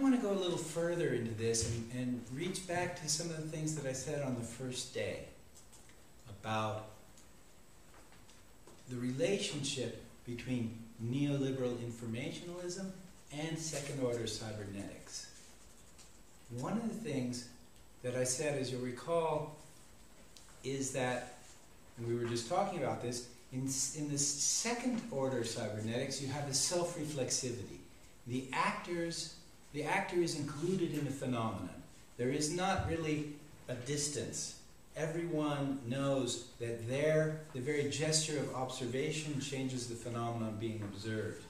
want to go a little further into this and reach back to some of the things that I said on the first day about the relationship between neoliberal informationalism and second-order cybernetics. One of the things that I said, as you'll recall, is that, and we were just talking about this, in the second-order cybernetics, you have the self-reflexivity. The actor is included in the phenomenon. There is not really a distance. Everyone knows that the very gesture of observation changes the phenomenon being observed.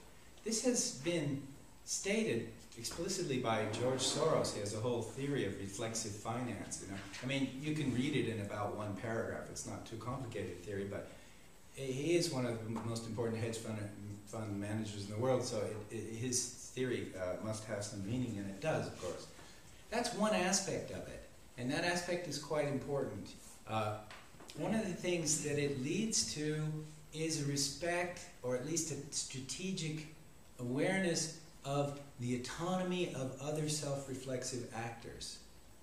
This has been stated explicitly by George Soros. He has a whole theory of reflexive finance. I mean, you can read it in about one paragraph. It's not too complicated a theory, but he is one of the most important hedge fund managers in the world, so his theory must have some meaning, and it does, of course. That's one aspect of it, and that aspect is quite important. One of the things that it leads to is a respect, or at least a strategic awareness of the autonomy of other self-reflexive actors.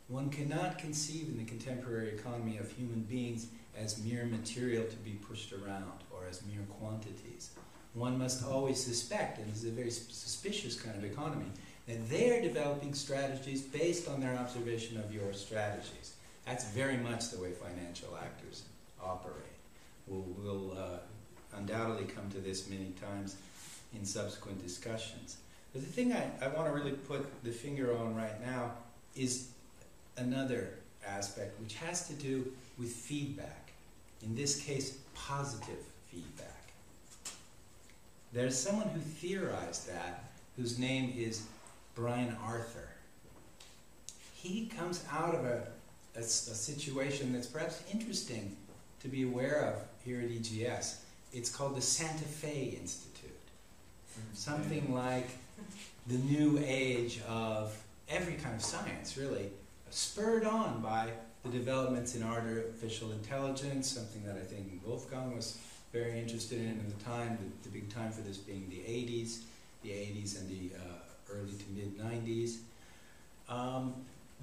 One cannot conceive in the contemporary economy of human beings as mere material to be pushed around, or as mere quantities. One must always suspect, and this is a very suspicious kind of economy, that they are developing strategies based on their observation of your strategies. That's very much the way financial actors operate. We'll undoubtedly come to this many times in subsequent discussions. But the thing I want to really put the finger on right now is another aspect, which has to do with feedback. In this case, positive feedback. There's someone who theorized that, whose name is Brian Arthur. He comes out of a situation that's perhaps interesting to be aware of here at EGS. It's called the Santa Fe Institute. Something like the new age of every kind of science, really, spurred on by the developments in artificial intelligence, something that I think Wolfgang was very interested in at the time, the big time for this being the 80s and the early to mid-90s.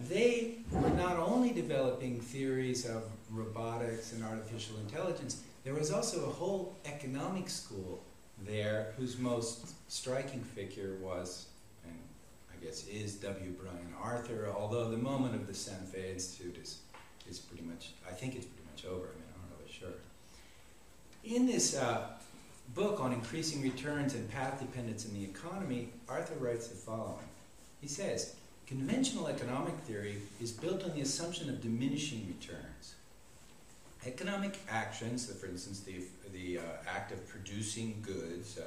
They were not only developing theories of robotics and artificial intelligence, there was also a whole economic school there whose most striking figure was, and I guess is, W. Brian Arthur, although the moment of the Santa Fe Institute is pretty much, I think it's pretty much over. I mean, I'm not really sure. In this book on increasing returns and path dependence in the economy, Arthur writes the following. He says, conventional economic theory is built on the assumption of diminishing returns. Economic actions, for instance, the act of producing goods,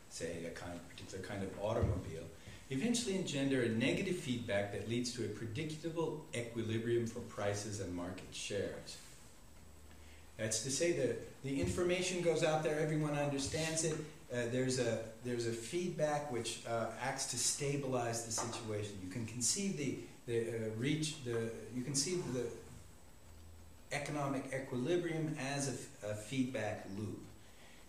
say a particular kind of automobile, eventually engender a negative feedback that leads to a predictable equilibrium for prices and market shares. That's to say that the information goes out there, everyone understands it. There's a feedback which acts to stabilize the situation. You can conceive you can see the economic equilibrium as a feedback loop.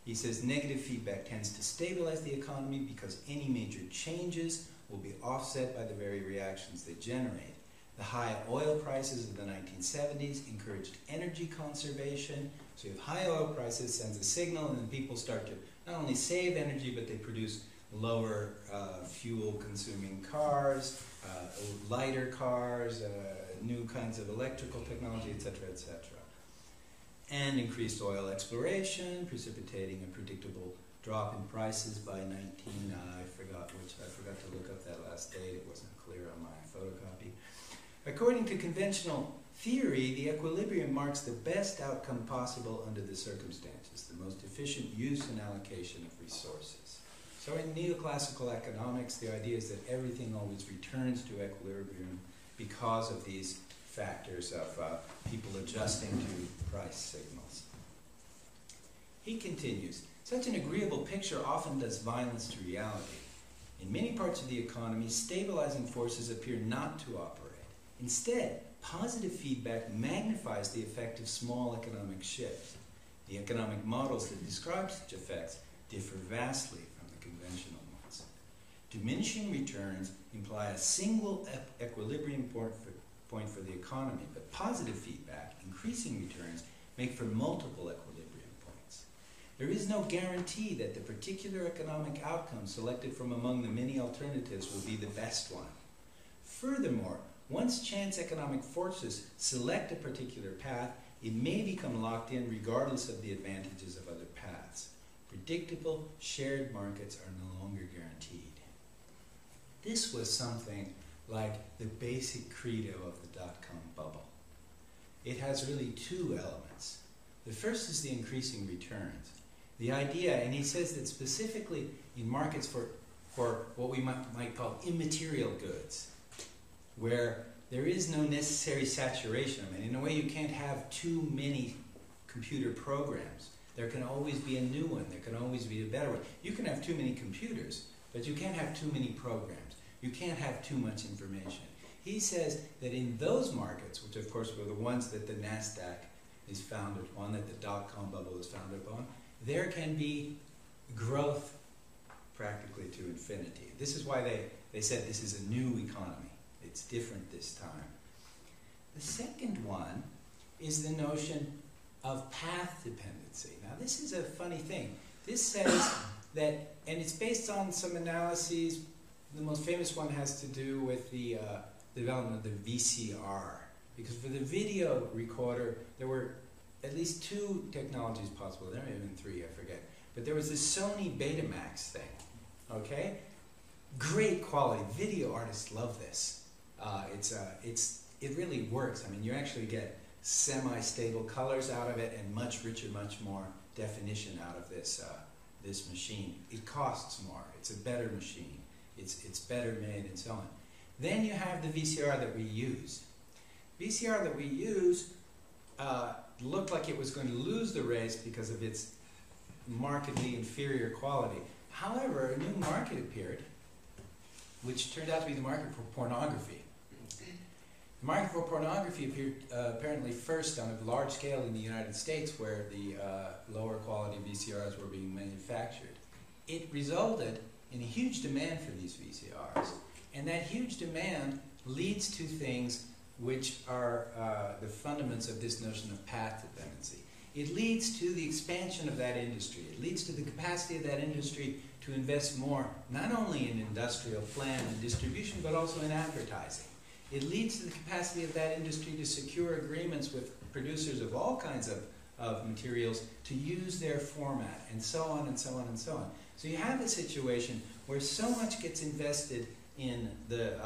He says negative feedback tends to stabilize the economy because any major changes will be offset by the very reactions they generate. The high oil prices of the 1970s encouraged energy conservation. So you have high oil prices, sends a signal, and then people start to not only save energy, but they produce lower fuel-consuming cars, lighter cars, new kinds of electrical technology, etc., etc. And increased oil exploration, precipitating a predictable drop in prices by I forgot to look up that last date, it wasn't clear on my photocopy. According to conventional theory, the equilibrium marks the best outcome possible under the circumstances, the most efficient use and allocation of resources. So in neoclassical economics, the idea is that everything always returns to equilibrium because of these factors of people adjusting to price signals. He continues, such an agreeable picture often does violence to reality. In many parts of the economy, stabilizing forces appear not to operate. Instead, positive feedback magnifies the effect of small economic shifts. The economic models that describe such effects differ vastly from the conventional ones. Diminishing returns imply a single equilibrium point for the economy, but positive feedback, increasing returns, make for multiple equilibrium points. There is no guarantee that the particular economic outcome selected from among the many alternatives will be the best one. Furthermore, once chance economic forces select a particular path, it may become locked in regardless of the advantages of other paths. Predictable, shared markets are no longer guaranteed. This was something like the basic credo of the dot-com bubble. It has really two elements. The first is the increasing returns. The idea, and he says that specifically in markets for what we might call immaterial goods, where there is no necessary saturation. I mean, in a way, you can't have too many computer programs. There can always be a new one. There can always be a better one. You can have too many computers, but you can't have too many programs. You can't have too much information. He says that in those markets, which of course were the ones that the NASDAQ is founded on, that the dot-com bubble is founded upon, there can be growth practically to infinity. This is why they said this is a new economy. It's different this time. The second one is the notion of path dependency. Now this is a funny thing. This says that, and it's based on some analyses. The most famous one has to do with the development of the VCR. Because for the video recorder, there were at least two technologies possible. There may have been three, I forget. But there was this Sony Betamax thing, okay? Great quality. Video artists love this. It really works. I mean, you actually get semi-stable colors out of it and much richer, much more definition out of this this machine. It costs more. It's a better machine. It's better made and so on. Then you have the VCR that we use. VCR that we use looked like it was going to lose the race because of its markedly inferior quality. However, a new market appeared, which turned out to be the market for pornography. The market for pornography appeared apparently first on a large scale in the United States, where the lower quality VCRs were being manufactured. It resulted in a huge demand for these VCRs, and that huge demand leads to things which are the fundaments of this notion of path dependency. It leads to the expansion of that industry. It leads to the capacity of that industry to invest more, not only in industrial plan and distribution, but also in advertising. It leads to the capacity of that industry to secure agreements with producers of all kinds of materials to use their format, and so on and so on and so on. So you have a situation where so much gets invested in the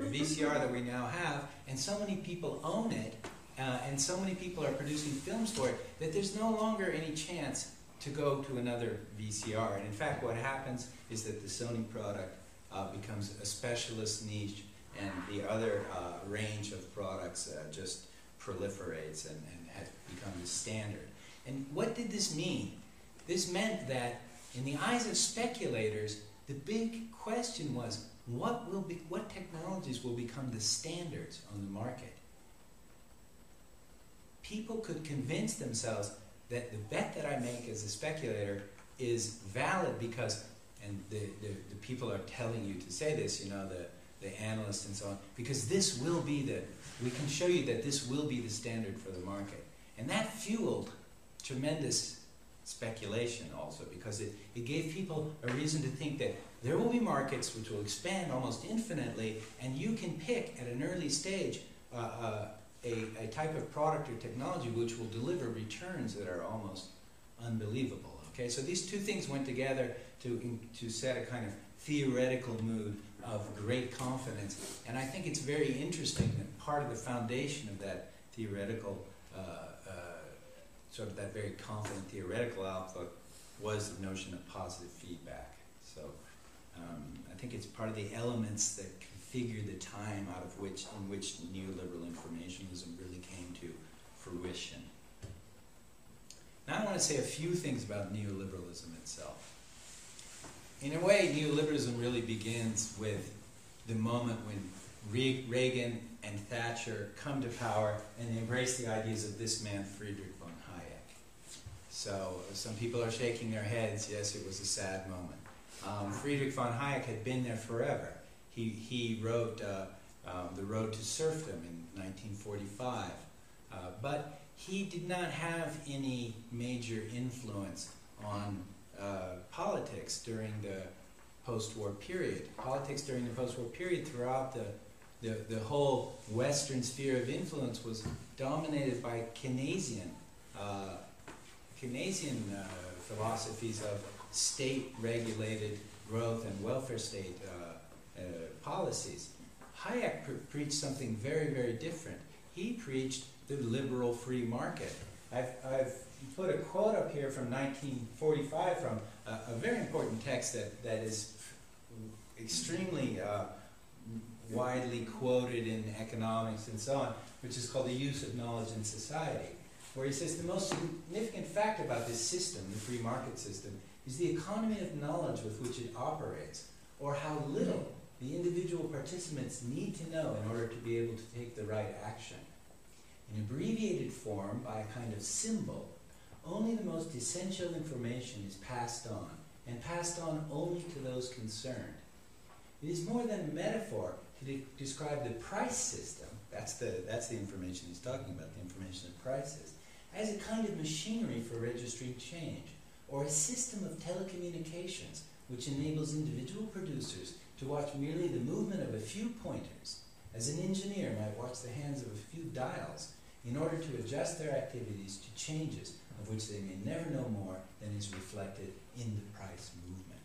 VCR that we now have, and so many people own it, and so many people are producing films for it, that there's no longer any chance to go to another VCR. And in fact, what happens is that the Sony product becomes a specialist niche, and the other range of products just proliferates and has become the standard. And what did this mean? This meant that in the eyes of speculators, the big question was, what technologies will become the standards on the market? People could convince themselves that the bet that I make as a speculator is valid because, and the people are telling you to say this, you know, the analysts and so on, because this will be we can show you that this will be the standard for the market. And that fueled tremendous speculation also, because it gave people a reason to think that there will be markets which will expand almost infinitely, and you can pick at an early stage a type of product or technology which will deliver returns that are almost unbelievable. Okay, so these two things went together to set a kind of theoretical mood of great confidence, and I think it's very interesting that part of the foundation of that theoretical, sort of that very confident theoretical outlook was the notion of positive feedback. So I think it's part of the elements that configure the time out of which neoliberal informationalism really came to fruition. Now I want to say a few things about neoliberalism itself. In a way, neoliberalism really begins with the moment when Reagan and Thatcher come to power and embrace the ideas of this man, Friedrich von Hayek. So some people are shaking their heads. Yes, it was a sad moment. Friedrich von Hayek had been there forever. He wrote The Road to Serfdom in 1945, but he did not have any major influence on politics during the post-war period. Politics during the post-war period throughout the whole Western sphere of influence was dominated by Keynesian philosophies of state-regulated growth and welfare state policies. Hayek preached something very, very different. He preached the liberal free market. I've put a quote up here from 1945 from a very important text that is extremely widely quoted in economics and so on, which is called The Use of Knowledge in Society, where he says the most significant fact about this system, the free market system, is the economy of knowledge with which it operates, or how little the individual participants need to know in order to be able to take the right action. In abbreviated form, by a kind of symbol, only the most essential information is passed on, and passed on only to those concerned. It is more than a metaphor to describe the price system, that's the information he's talking about, the information of prices, as a kind of machinery for registering change, or a system of telecommunications which enables individual producers to watch merely the movement of a few pointers, as an engineer might watch the hands of a few dials, in order to adjust their activities to changes of which they may never know more than is reflected in the price movement.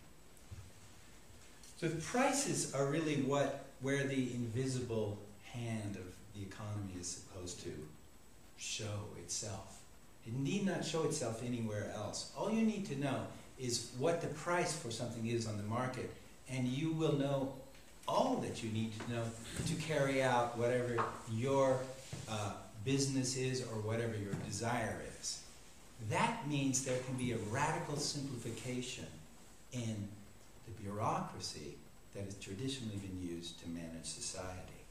So the prices are really where the invisible hand of the economy is supposed to show itself. It need not show itself anywhere else. All you need to know is what the price for something is on the market, and you will know all that you need to know to carry out whatever your business is or whatever your desire is. That means there can be a radical simplification in the bureaucracy that has traditionally been used to manage society.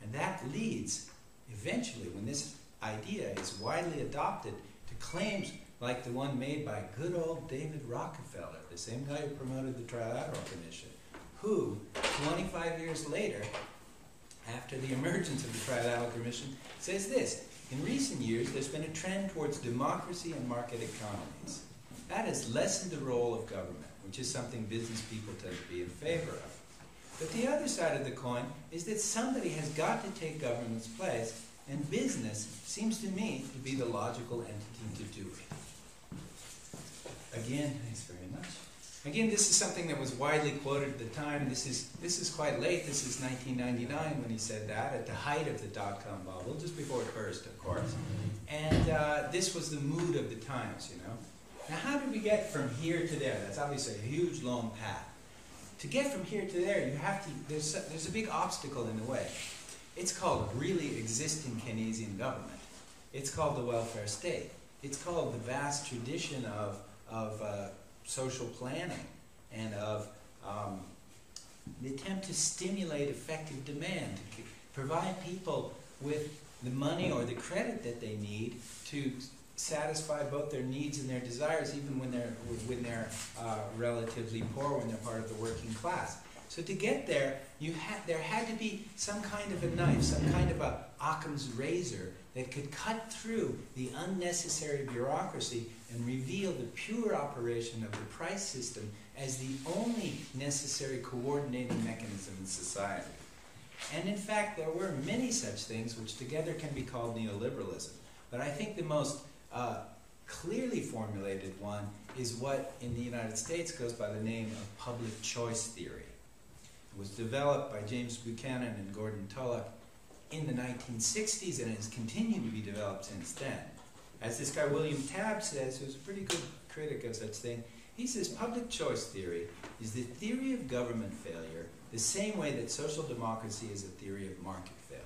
And that leads, eventually, when this idea is widely adopted, to claims like the one made by good old David Rockefeller, the same guy who promoted the Trilateral Commission, who, 25 years later, after the emergence of the Trilateral Commission, says this: in recent years, there's been a trend towards democracy and market economies. That has lessened the role of government, which is something business people tend to be in favor of. But the other side of the coin is that somebody has got to take government's place, and business seems to me to be the logical entity to do it. Again, thanks very much. Again, this is something that was widely quoted at the time. This is quite late. This is 1999 when he said that, at the height of the dot-com bubble, just before it burst, of course. And this was the mood of the times, you know. Now, how did we get from here to there? That's obviously a huge, long path. To get from here to there, you have to. There's a big obstacle in the way. It's called really existing Keynesian government. It's called the welfare state. It's called the vast tradition of social planning and of the attempt to stimulate effective demand, to provide people with the money or the credit that they need to satisfy both their needs and their desires, even when they're relatively poor, when they're part of the working class. So to get there, there had to be some kind of a knife, some kind of a Occam's razor that could cut through the unnecessary bureaucracy and reveal the pure operation of the price system as the only necessary coordinating mechanism in society. And in fact, there were many such things which together can be called neoliberalism. But I think the most clearly formulated one is what in the United States goes by the name of public choice theory. It was developed by James Buchanan and Gordon Tullock in the 1960s and has continued to be developed since then. As this guy William Tabb says, who's a pretty good critic of such thing, he says public choice theory is the theory of government failure the same way that social democracy is a theory of market failure.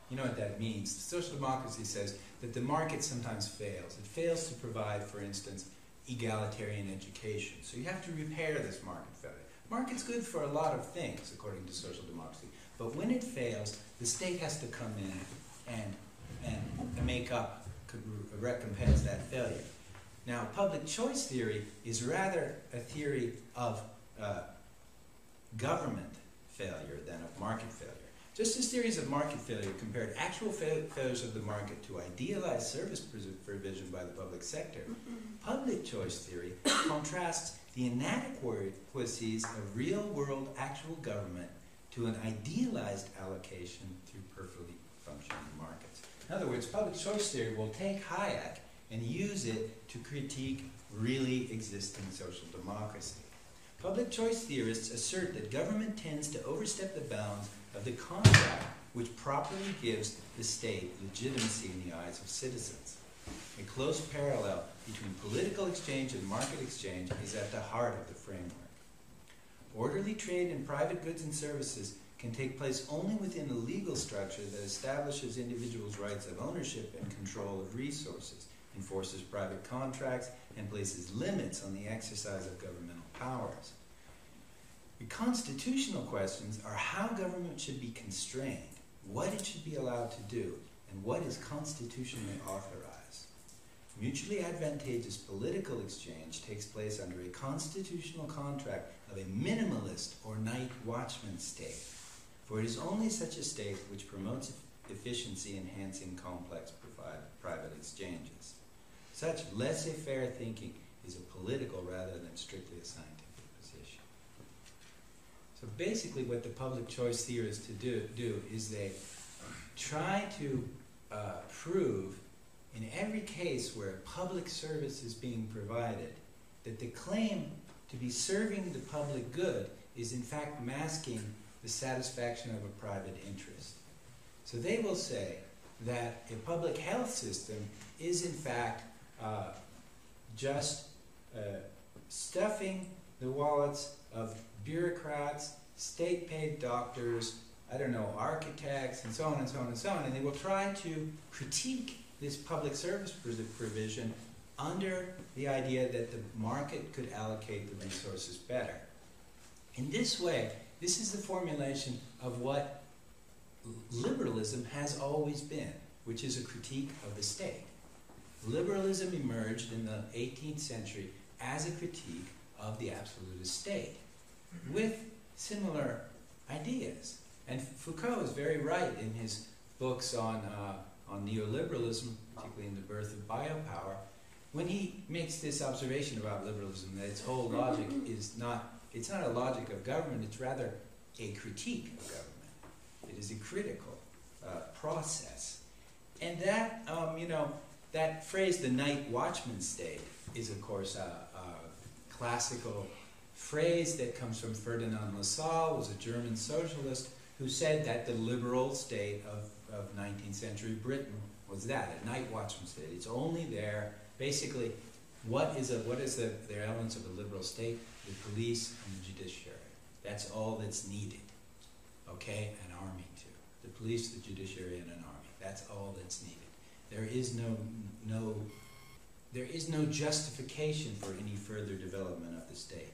You know what that means. Social democracy says that the market sometimes fails. It fails to provide, for instance, egalitarian education. So you have to repair this market failure. Market's good for a lot of things, according to social democracy. But when it fails, the state has to come in and make up, recompense that failure. Now, public choice theory is rather a theory of government failure than of market failure. Just as theories of market failure compared actual failures of the market to idealized service provision by the public sector, public choice theory contrasts the inadequacies of real-world actual government to an idealized allocation through perfectly functioning markets. In other words, public choice theory will take Hayek and use it to critique really existing social democracy. Public choice theorists assert that government tends to overstep the bounds of the contract which properly gives the state legitimacy in the eyes of citizens. A close parallel between political exchange and market exchange is at the heart of the framework. Orderly trade in private goods and services can take place only within a legal structure that establishes individuals' rights of ownership and control of resources, enforces private contracts, and places limits on the exercise of governmental powers. The constitutional questions are how government should be constrained, what it should be allowed to do, and what is constitutionally authorized. Mutually advantageous political exchange takes place under a constitutional contract of a minimalist or night watchman state, for it is only such a state which promotes efficiency, enhancing complex private exchanges. Such laissez-faire thinking is a political rather than strictly a scientific position. So basically what the public choice theorists do is they try to prove in every case where public service is being provided that the claim to be serving the public good is in fact masking the satisfaction of a private interest. So they will say that a public health system is in fact just stuffing the wallets of bureaucrats, state-paid doctors, I don't know, architects, and so on and so on and so on, and they will try to critique this public service provision under the idea that the market could allocate the resources better. In this way, this is the formulation of what liberalism has always been, which is a critique of the state. Liberalism emerged in the 18th century as a critique of the absolutist state, with similar ideas. And Foucault is very right in his books on neoliberalism, particularly in The Birth of Biopower, when he makes this observation about liberalism, that its whole logic is it's not a logic of government, it's rather a critique of government. It is a critical process. And that, that phrase, the night watchman state, is of course a classical phrase that comes from Ferdinand Lassalle, was a German socialist, who said that the liberal state of 19th century Britain was that, a night watchman state. It's only there, basically, what is the elements of a liberal state? The police and the judiciary. That's all that's needed. Okay? An army too. The police, the judiciary, and an army. That's all that's needed. There is no justification for any further development of the state.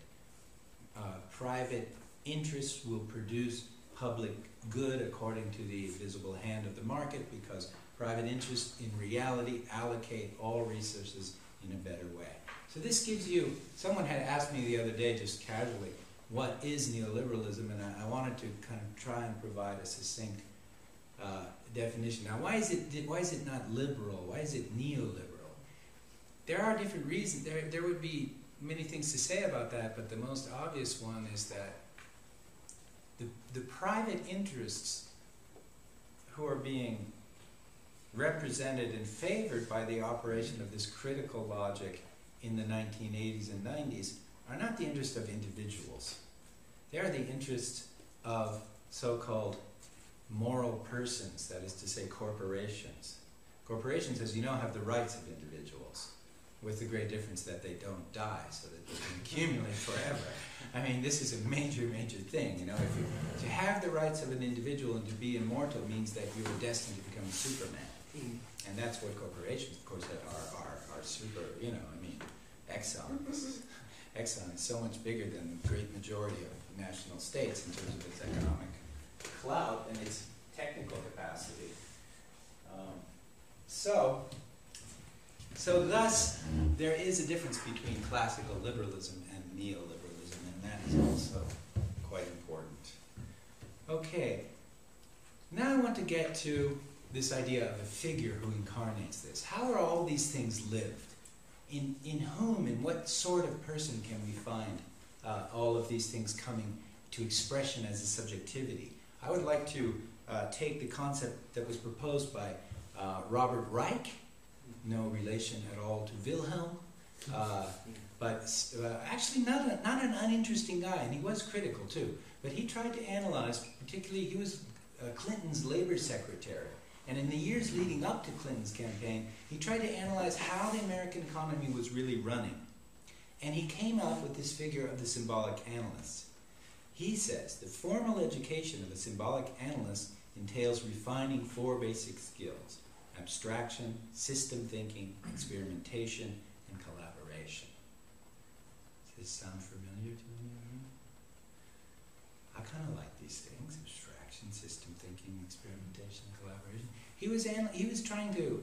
Private interests will produce public good according to the visible hand of the market, because private interests in reality allocate all resources in a better way. So this gives you, someone had asked me the other day just casually, what is neoliberalism? And I wanted to kind of try and provide a succinct definition. Now, why is it not liberal? Why is it neoliberal? There are different reasons. There would be many things to say about that, but the most obvious one is that the private interests who are being represented and favored by the operation of this critical logic in the 1980s and 90s are not the interests of individuals. They are the interests of so-called moral persons, that is to say corporations. Corporations, as you know, have the rights of individuals, with the great difference that they don't die, so that they can accumulate forever. I mean, this is a major, major thing. You know, to have the rights of an individual and to be immortal means that you are destined to become Superman. And that's what corporations, of course, that are super, I mean, Exxon is so much bigger than the great majority of national states in terms of its economic clout and its technical capacity. So, So thus, there is a difference between classical liberalism and neoliberalism, and that is also quite important. Okay, now I want to get to this idea of a figure who incarnates this. How are all these things lived? In whom, in what sort of person can we find all of these things coming to expression as a subjectivity? I would like to take the concept that was proposed by Robert Reich, no relation at all to Wilhelm, but actually not an uninteresting guy, and he was critical too. But he tried to analyze, particularly, he was Clinton's labor secretary, and in the years leading up to Clinton's campaign, he tried to analyze how the American economy was really running. And he came up with this figure of the symbolic analyst. He says, the formal education of a symbolic analyst entails refining 4 basic skills: abstraction, system thinking, experimentation, and collaboration. Does this sound familiar to any of you? I kind of like these things: abstraction, system thinking, experimentation, collaboration. He was trying to,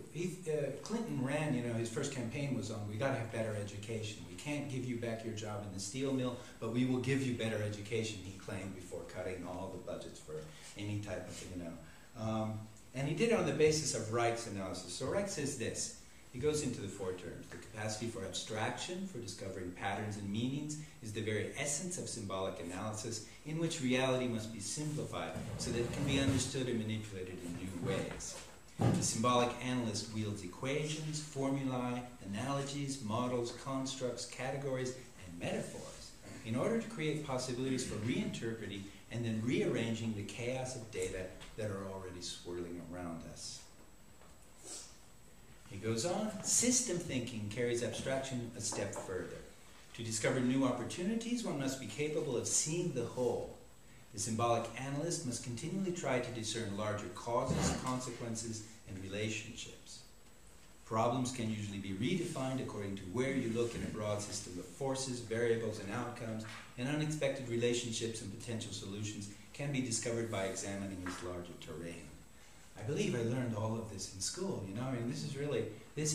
Clinton ran, you know, his first campaign was on, we got to have better education. We can't give you back your job in the steel mill, but we will give you better education, he claimed, before cutting all the budgets for any type of, you know. And he did it on the basis of Reich's analysis. So Reich says this. He goes into the 4 terms. The capacity for abstraction, for discovering patterns and meanings, is the very essence of symbolic analysis, in which reality must be simplified so that it can be understood and manipulated in new ways. The symbolic analyst wields equations, formulae, analogies, models, constructs, categories, and metaphors in order to create possibilities for reinterpreting and then rearranging the chaos of data that are already swirling around us. He goes on, system thinking carries abstraction a step further. To discover new opportunities, one must be capable of seeing the whole. The symbolic analyst must continually try to discern larger causes, consequences, and relationships. Problems can usually be redefined according to where you look in a broad system of forces, variables, and outcomes, and unexpected relationships and potential solutions can be discovered by examining this larger terrain. I believe I learned all of this in school, you know, I mean, this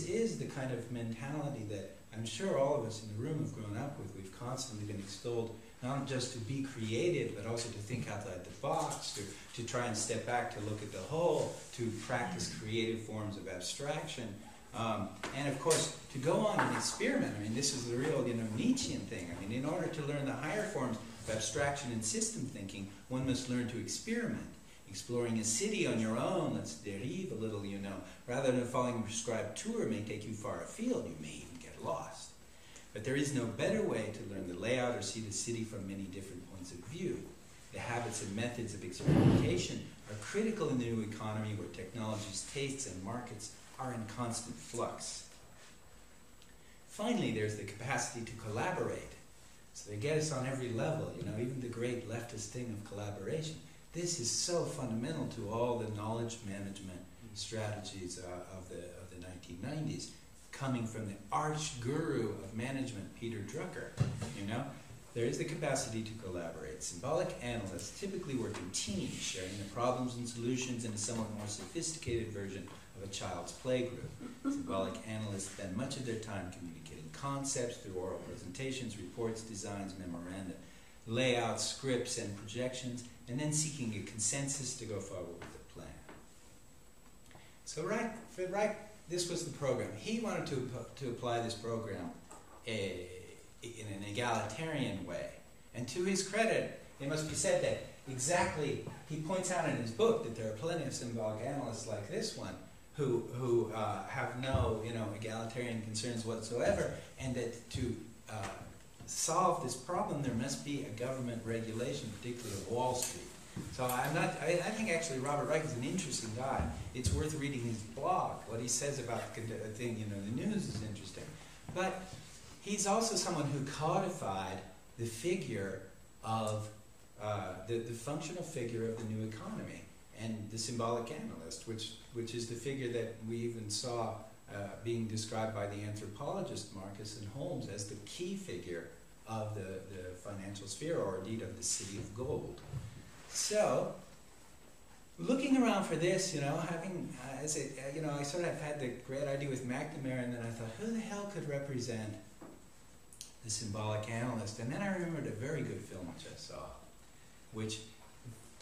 is the kind of mentality that I'm sure all of us in the room have grown up with. We've constantly been extolled not just to be creative, but also to think outside the box, to try and step back, to look at the whole, to practice creative forms of abstraction. And of course, to go on and experiment. I mean, this is the real, you know, Nietzschean thing. I mean, in order to learn the higher forms of abstraction and system thinking, one must learn to experiment. Exploring a city on your own, let's derive a little, you know, rather than following a prescribed tour may take you far afield. You may even get lost. But there is no better way to learn the layout or see the city from many different points of view. The habits and methods of experimentation are critical in the new economy where technology's tastes and markets are in constant flux. Finally, there's the capacity to collaborate. So they get us on every level, you know, even the great leftist thing of collaboration. This is so fundamental to all the knowledge management strategies of the 1990s, coming from the arch guru of management, Peter Drucker. You know, there is the capacity to collaborate. Symbolic analysts typically work in teams, sharing the problems and solutions in a somewhat more sophisticated version of a child's playgroup. Symbolic analysts spend much of their time communicating concepts through oral presentations, reports, designs, memoranda, layouts, scripts, and projections, and then seeking a consensus to go forward with the plan. So Reich, this was the program. He wanted to apply this program in an egalitarian way. And to his credit, it must be said that exactly, he points out in his book that there are plenty of symbolic analysts like this one who have no, you know, egalitarian concerns whatsoever, and that to solve this problem, there must be a government regulation, particularly of Wall Street. So I think actually Robert Reich is an interesting guy. It's worth reading his blog. What he says about the thing, you know, the news is interesting. But he's also someone who codified the figure of, the functional figure of the new economy and the symbolic analyst, which is the figure that we even saw being described by the anthropologist Marcus and Holmes as the key figure of the financial sphere, or indeed of the city of gold. So, looking around for this, you know, having, I sort of had the great idea with McNamara, and then I thought, who the hell could represent the symbolic analyst? And then I remembered a very good film which I saw, which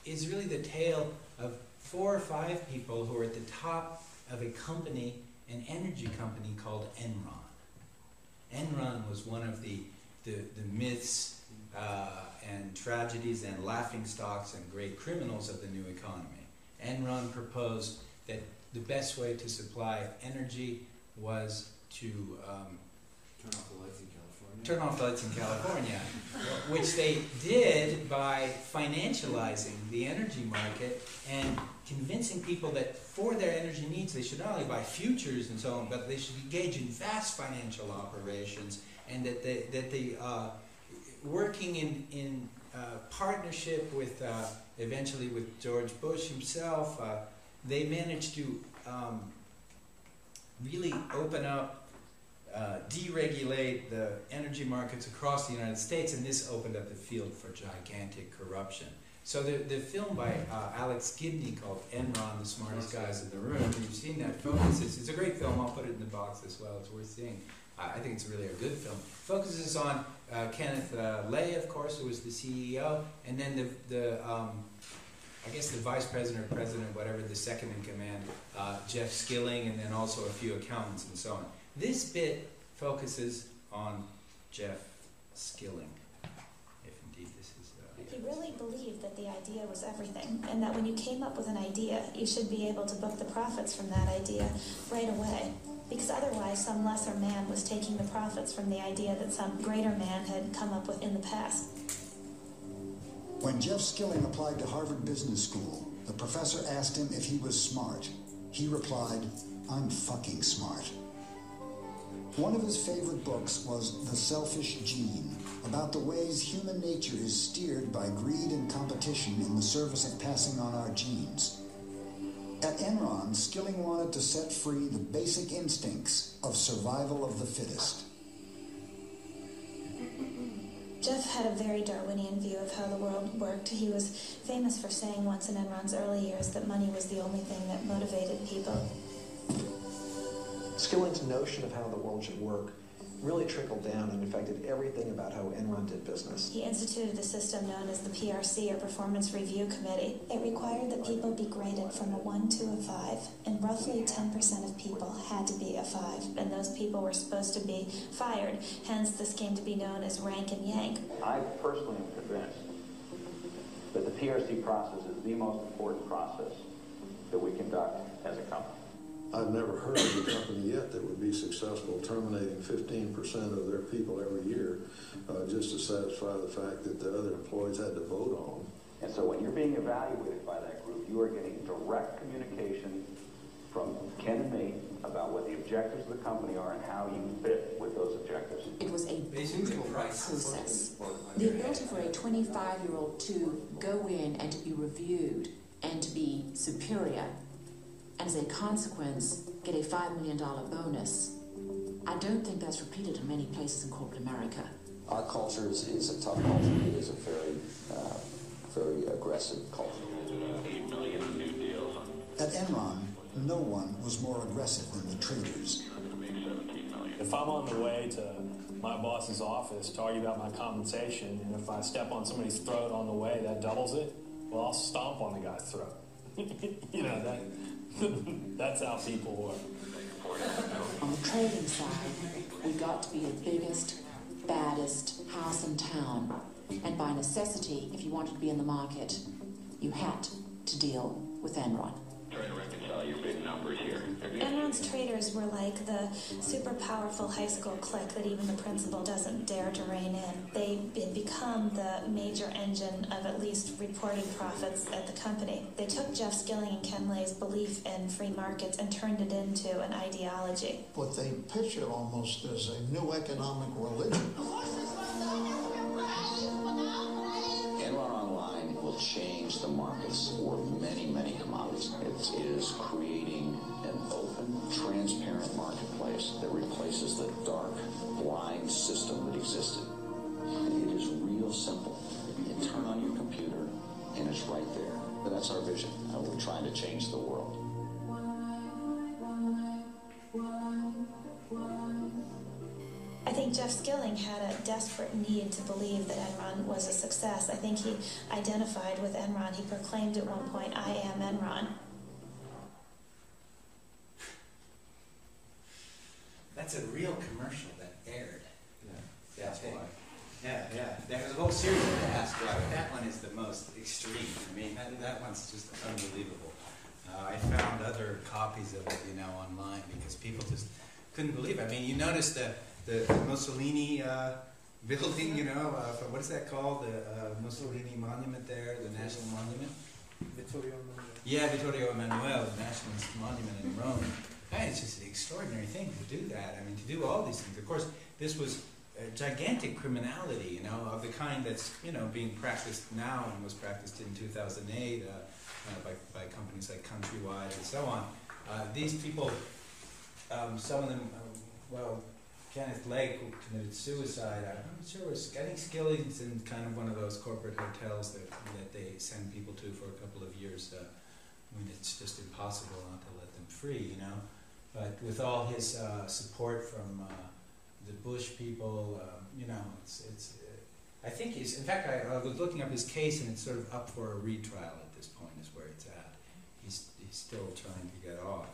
is really the tale of 4 or 5 people who are at the top of a company, an energy company called Enron. Enron was one of the myths and tragedies and laughingstocks and great criminals of the new economy. Enron proposed that the best way to supply energy was to turn off the lights in California. Turn off the lights in California, which they did by financializing the energy market and convincing people that for their energy needs they should not only buy futures and so on, but they should engage in vast financial operations, and that they working in partnership with eventually with George Bush himself, they managed to really open up, deregulate the energy markets across the United States, and this opened up the field for gigantic corruption. So the film by Alex Gibney called Enron, the Smartest Guys in the Room, and you've seen that, focuses, it's a great film, I'll put it in the box as well, it's worth seeing. I think it's really a good film. Focuses on Kenneth Lay, of course, who was the CEO, and then I guess the vice president or president, whatever, the second in command, Jeff Skilling, and then also a few accountants and so on. This bit focuses on Jeff Skilling, if indeed this is... He really believed that the idea was everything, and that when you came up with an idea, you should be able to book the profits from that idea right away. Because otherwise, some lesser man was taking the profits from the idea that some greater man had come up with in the past. When Jeff Skilling applied to Harvard Business School, the professor asked him if he was smart. He replied, "I'm fucking smart." One of his favorite books was The Selfish Gene, about the ways human nature is steered by greed and competition in the service of passing on our genes. At Enron, Skilling wanted to set free the basic instincts of survival of the fittest. Jeff had a very Darwinian view of how the world worked. He was famous for saying once in Enron's early years that money was the only thing that motivated people. Skilling's notion of how the world should work really trickled down and affected everything about how Enron did business. He instituted a system known as the PRC, or Performance Review Committee. It required that people be graded from a 1 to a 5, and roughly 10% of people had to be a 5, and those people were supposed to be fired. Hence, this came to be known as rank and yank. I personally am convinced that the PRC process is the most important process that we conduct as a company. I've never heard of a company yet that would be successful terminating 15% of their people every year just to satisfy the fact that the other employees had to vote on. And so when you're being evaluated by that group, you are getting direct communication from Ken and me about what the objectives of the company are and how you fit with those objectives. It was a brutal process. The ability for a 25-year-old to go in and to be reviewed and to be superior, and as a consequence, get a $5 million bonus. I don't think that's repeated in many places in corporate America. Our culture is a tough culture. It is a very aggressive culture. At Enron, no one was more aggressive than the traders. If I'm on the way to my boss's office to argue about my compensation, and if I step on somebody's throat on the way, that doubles it, well, I'll stomp on the guy's throat. You know, that's how people work. On the trading side, we got to be the biggest, baddest house in town. And by necessity, if you wanted to be in the market, you had to deal with Enron. Trying to reconcile your big numbers here. Enron's traders were like the super powerful high school clique that even the principal doesn't dare to rein in. They had become the major engine of at least reported profits at the company. They took Jeff Skilling and Ken Lay's belief in free markets and turned it into an ideology. But they pitch it almost as a new economic religion. Enron Online will change the markets for many, many commodities. It is creating an open, transparent marketplace that replaces the dark, blind system that existed. It is real simple. You turn on your computer, and it's right there. But that's That's our vision. We're trying to change the world. I think Jeff Skilling had a desperate need to believe that Enron was a success. I think he identified with Enron. He proclaimed at one point, "I am Enron." That's a real commercial that aired. Yeah, That's why. Yeah. There's a whole series of that, but that one is the most extreme. I mean, that one's just unbelievable. I found other copies of it, online because people just couldn't believe it. I mean, you notice the Mussolini building, what is that called? The Mussolini monument there, the national monument? Vittorio Emanuele. Yeah, Vittorio Emanuele, the nationalist monument in Rome. And it's just an extraordinary thing to do that. I mean, to do all these things. Of course, this was gigantic criminality, of the kind that's, being practiced now and was practiced in 2008 by companies like Countrywide and so on. These people, some of them, Kenneth Lake, who committed suicide, I'm not sure, I think Skilling's in kind of one of those corporate hotels that they send people to for a couple of years. I mean, it's just impossible not to let them free, But with all his support from the Bush people, I think he's, in fact, I was looking up his case and it's sort of up for a retrial at this point is where it's at. He's still trying to get off.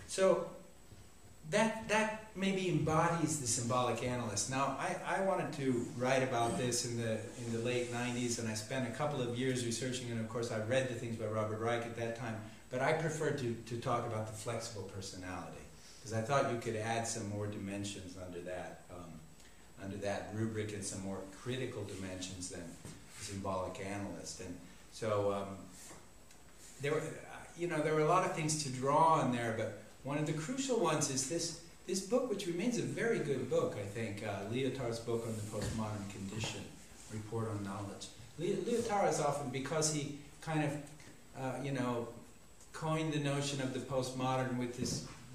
So that maybe embodies the symbolic analyst. Now, I wanted to write about this in the late 90s, and I spent a couple of years researching, and of course I read the things by Robert Reich at that time, but I preferred to talk about the flexible personality, because I thought you could add some more dimensions under that rubric and some more critical dimensions than symbolic analyst. And so there were a lot of things to draw on there, but one of the crucial ones is this book, which remains a very good book, I think, Lyotard's book on the postmodern condition, Report on Knowledge. Lyotard is often, because he kind of, coined the notion of the postmodern with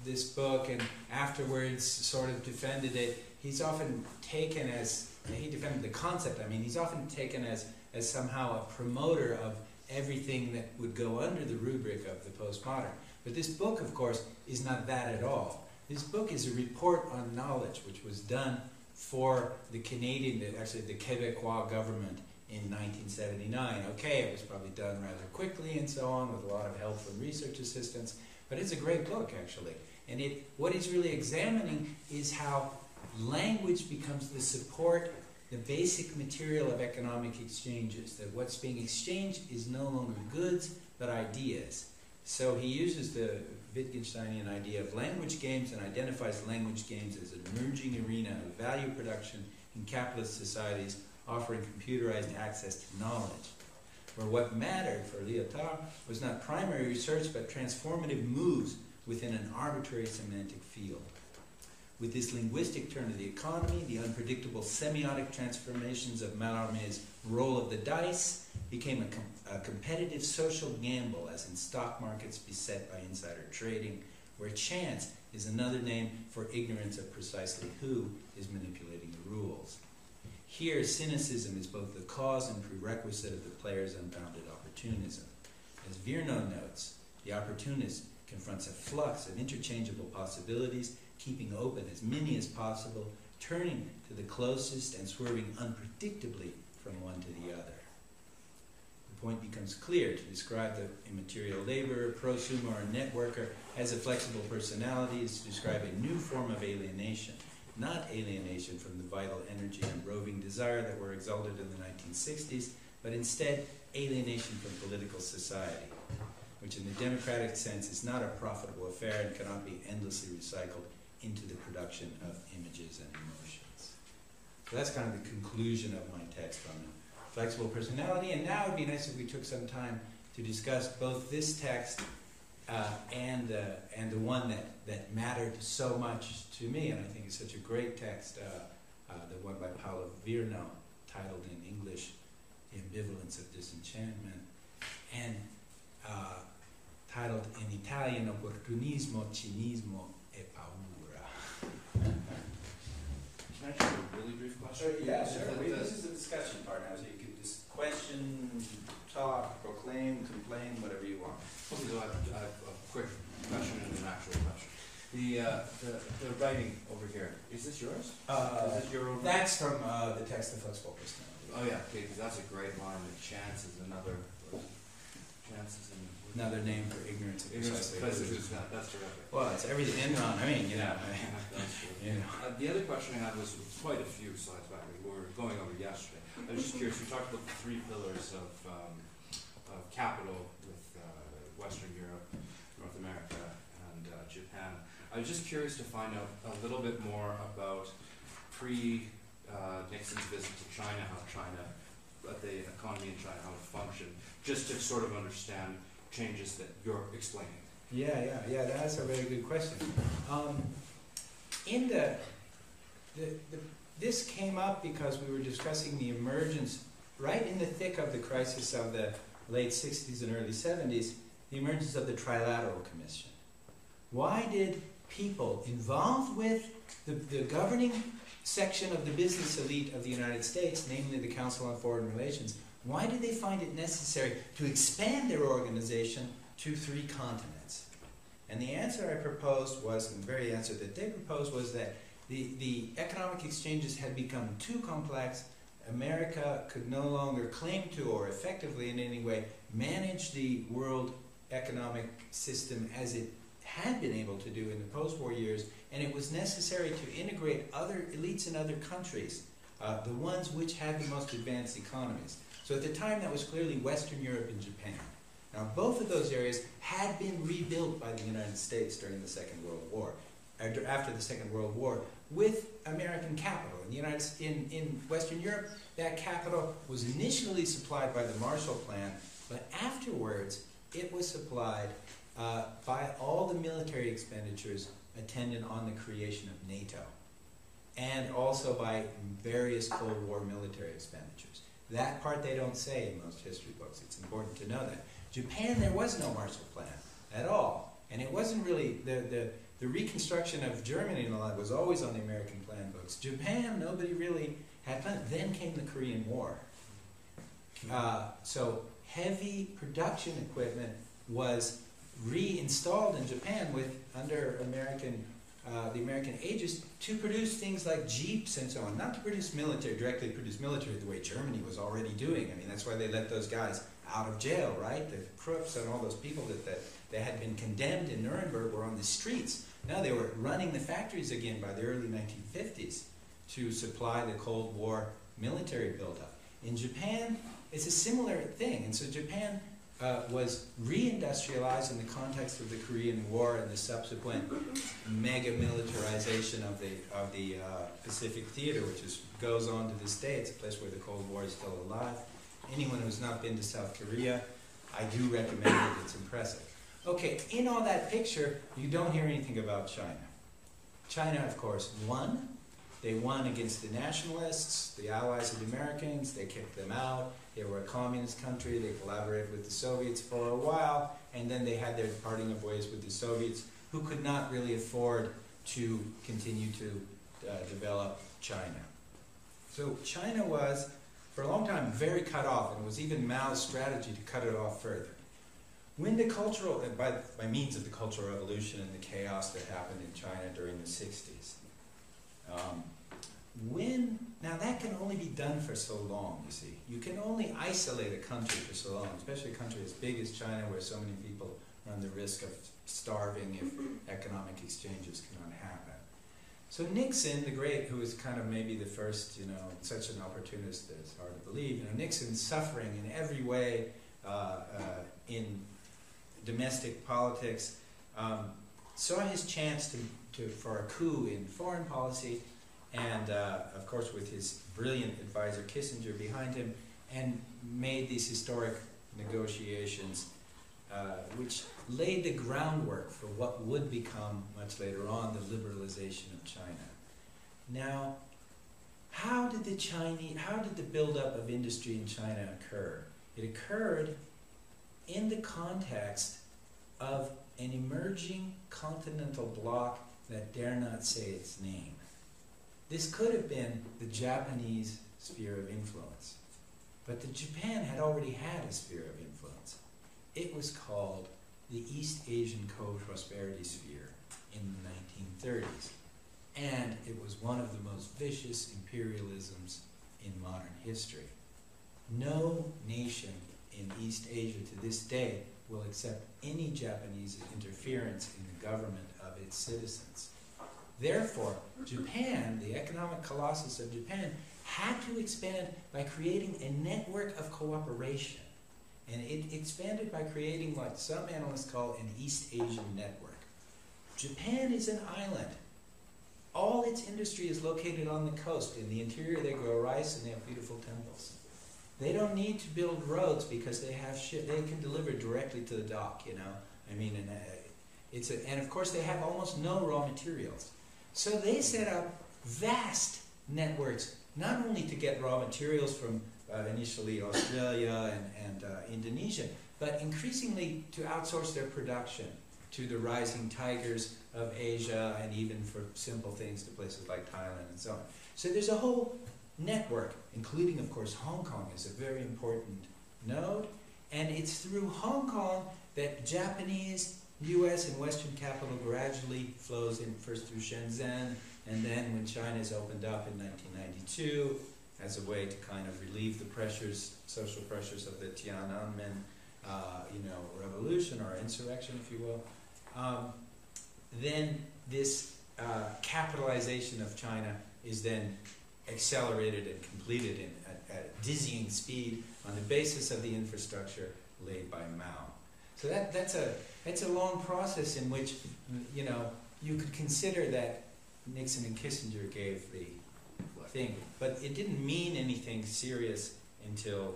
this book, and afterwards sort of defended it. He's often taken as, he defended the concept, he's often taken as somehow a promoter of everything that would go under the rubric of the postmodern. But this book, of course, is not that at all. This book is a report on knowledge, which was done for the the Quebecois government in 1979. Okay, it was probably done rather quickly and so on, with a lot of help from research assistants, but it's a great book, actually. And what it's really examining is how language becomes the support, the basic material of economic exchanges, that what's being exchanged is no longer goods, but ideas. So he uses the Wittgensteinian idea of language games and identifies language games as an emerging arena of value production in capitalist societies offering computerized access to knowledge, where what mattered for Lyotard was not primary research but transformative moves within an arbitrary semantic field. With this linguistic turn of the economy, the unpredictable semiotic transformations of Mallarmé's roll of the dice became a competitive social gamble, as in stock markets beset by insider trading, where chance is another name for ignorance of precisely who is manipulating the rules. Here, cynicism is both the cause and prerequisite of the player's unbounded opportunism. As Virno notes, the opportunist confronts a flux of interchangeable possibilities, keeping open as many as possible, turning to the closest and swerving unpredictably from one to the other. The point becomes clear: to describe the immaterial laborer, prosumer, or networker as a flexible personality is to describe a new form of alienation, not alienation from the vital energy and roving desire that were exalted in the 1960s, but instead alienation from political society, which in the democratic sense is not a profitable affair and cannot be endlessly recycled into the production of images and emotions. So that's kind of the conclusion of my text on flexible personality. And now it would be nice if we took some time to discuss both this text and the one that mattered so much to me, and I think it's such a great text, the one by Paolo Virno, titled in English, The Ambivalence of Disenchantment, and titled in Italian, Opportunismo, Cinismo e Paura. Can I ask you a really brief question? Yeah, sure. This is the discussion part now, so you can just question, talk, proclaim, complain, whatever you have a quick question and an actual question. The writing over here, is this yours? Is this your own? That's from the text of Flexible Personality. Oh yeah, okay, because that's a great line. That chance is another name for ignorance of precisely. That's terrific. Well, it's everything. Enron. I mean, That's true. you know. The other question I had was quite a few slides back. We were going over yesterday. I was just curious. We talked about the three pillars of capital with Western Europe, North America, and Japan. I was just curious to find out a little bit more about Nixon's visit to China, the economy in China, how it functioned, just to sort of understand changes that you're explaining. Yeah, that's a very good question. This came up because we were discussing the emergence, right in the thick of the crisis of the late 60s and early 70s, the emergence of the Trilateral Commission. Why did people involved with the governing section of the business elite of the United States, namely the Council on Foreign Relations, why did they find it necessary to expand their organization to 3 continents? And the answer I proposed was, and the very answer that they proposed was that the economic exchanges had become too complex. America could no longer claim to, or effectively in any way, manage the world economic system as it had been able to do in the post-war years, and it was necessary to integrate other elites in other countries, the ones which had the most advanced economies. So at the time, that was clearly Western Europe and Japan. Now, both of those areas had been rebuilt by the United States during the Second World War, after the Second World War, with American capital. In Western Europe, that capital was initially supplied by the Marshall Plan, but afterwards, it was supplied by all the military expenditures attendant on the creation of NATO, and also by various Cold War military expenditures. That part they don't say in most history books. It's important to know that. Japan, there was no Marshall Plan at all, and it wasn't really, the reconstruction of Germany and all that was always on the American plan books. Japan, nobody really had plans. Then came the Korean War. So heavy production equipment was reinstalled in Japan under the American aegis to produce things like jeeps and so on, not to directly produce military the way Germany was already doing. I mean, that's why they let those guys out of jail, right? The Krupps and all those people that had been condemned in Nuremberg were on the streets. Now they were running the factories again by the early 1950s to supply the Cold War military buildup. In Japan, it's a similar thing, and so Japan was re-industrialized in the context of the Korean War and the subsequent mega militarization of the Pacific Theater, which goes on to this day. It's a place where the Cold War is still alive. Anyone who's not been to South Korea, I do recommend it. It's impressive. Okay, in all that picture, you don't hear anything about China. China, of course, won. They won against the nationalists, the allies of the Americans. They kicked them out. They were a communist country. They collaborated with the Soviets for a while, and then they had their parting of ways with the Soviets, who could not really afford to continue to develop China. So China was, for a long time, very cut off, and it was even Mao's strategy to cut it off further. When the cultural, by means of the Cultural Revolution and the chaos that happened in China during the 60s, now that can only be done for so long, you see. You can only isolate a country for so long, especially a country as big as China, where so many people run the risk of starving if economic exchanges cannot happen. So Nixon, the great, who was kind of maybe the first, such an opportunist that it's hard to believe, Nixon's suffering in every way in domestic politics, saw his chance for a coup in foreign policy, and of course with his brilliant advisor Kissinger behind him, and made these historic negotiations which laid the groundwork for what would become much later on the liberalization of China. Now, how did the buildup of industry in China occur? It occurred in the context of an emerging continental bloc that dare not say its name. This could have been the Japanese sphere of influence, but Japan had already had a sphere of influence. It was called the East Asian co-prosperity sphere in the 1930s. And it was one of the most vicious imperialisms in modern history. No nation in East Asia to this day will accept any Japanese interference in the government of its citizens. Therefore, Japan, the economic colossus of Japan, had to expand by creating a network of cooperation. And it expanded by creating what some analysts call an East Asian network. Japan is an island. All its industry is located on the coast. In the interior, they grow rice and they have beautiful temples. They don't need to build roads because they have shit. They can deliver directly to the dock, you know. I mean, and of course, they have almost no raw materials. So they set up vast networks, not only to get raw materials from initially Australia and Indonesia, but increasingly to outsource their production to the rising tigers of Asia, and even for simple things to places like Thailand and so on. So there's a whole network, including, of course, Hong Kong is a very important node, and it's through Hong Kong that Japanese, US, and Western capital gradually flows in, first through Shenzhen, and then when China's opened up in 1992 as a way to kind of relieve the pressures, social pressures of the Tiananmen, revolution or insurrection, if you will. Then this capitalization of China is then accelerated and completed at dizzying speed on the basis of the infrastructure laid by Mao. So that's a long process in which, you know, you could consider that Nixon and Kissinger gave the thing, but it didn't mean anything serious until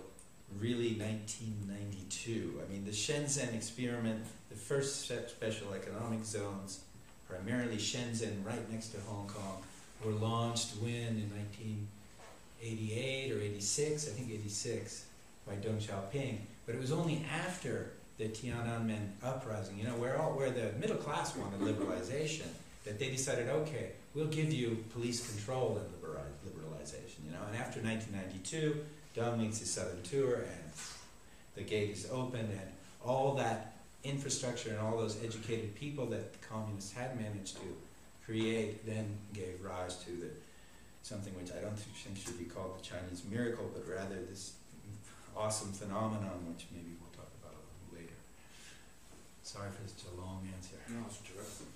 really 1992. I mean, the Shenzhen experiment, the first special economic zones, primarily Shenzhen right next to Hong Kong, were launched when, in 1988 or 86, I think 86, by Deng Xiaoping. But it was only after the Tiananmen uprising, you know, where the middle class wanted liberalization, that they decided, okay, we'll give you police control and liberalization, you know. And after 1992, Deng makes his southern tour, and the gate is opened, and all that infrastructure and all those educated people that the communists had managed to create then gave rise to something which I don't think should be called the Chinese miracle, but rather this awesome phenomenon, which maybe we'll talk about a little later. Sorry for such a long answer. No, it's terrific.